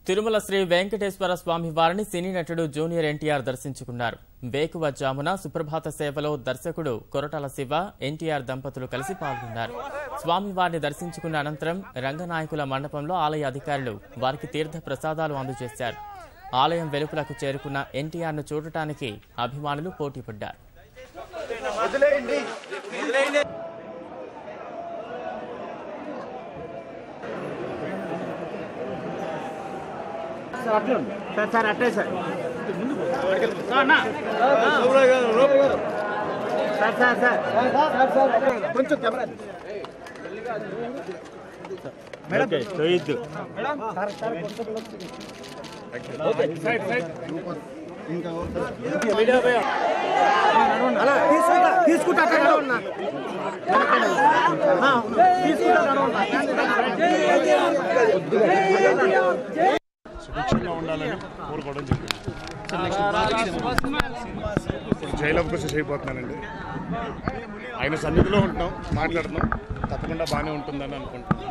తిరుమల శ్రీ వెంకటేశ్వర స్వామి వారిని సినీ నటుడు జూనియర్ ఎన్టీఆర్ దర్శించుకున్నారు. వేకువజామున సుప్రభాత సేవలో దర్శకుడు కొరటాల శివ, ఎన్టీఆర్ దంపతులు కలిసి పాల్గొన్నారు. స్వామివారిని దర్శించుకున్న అనంతరం రంగనాయకుల మండపంలో ఆలయ అధికారులు వారికి తీర్థ ప్రసాదాలు అందజేశారు. ఆలయం వెలుపలకు చేరుకున్న ఎన్టీఆర్ను చూడటానికి అభిమానులు పోటీపడ్డారు. సార్ అట్టే సార్ కొంచెం కెమెరా మేడం చూయొద్దు. అలా తీసుకుంటా సుభిక్షంగా ఉండాలని కోరుకోవడం జరిగింది. జైలు అవకాశం అయిపోతున్నానండి. ఆయన సన్నిధిలో ఉంటాం, మాట్లాడుతున్నాం, తప్పకుండా బాగానే ఉంటుందని అనుకుంటున్నాం.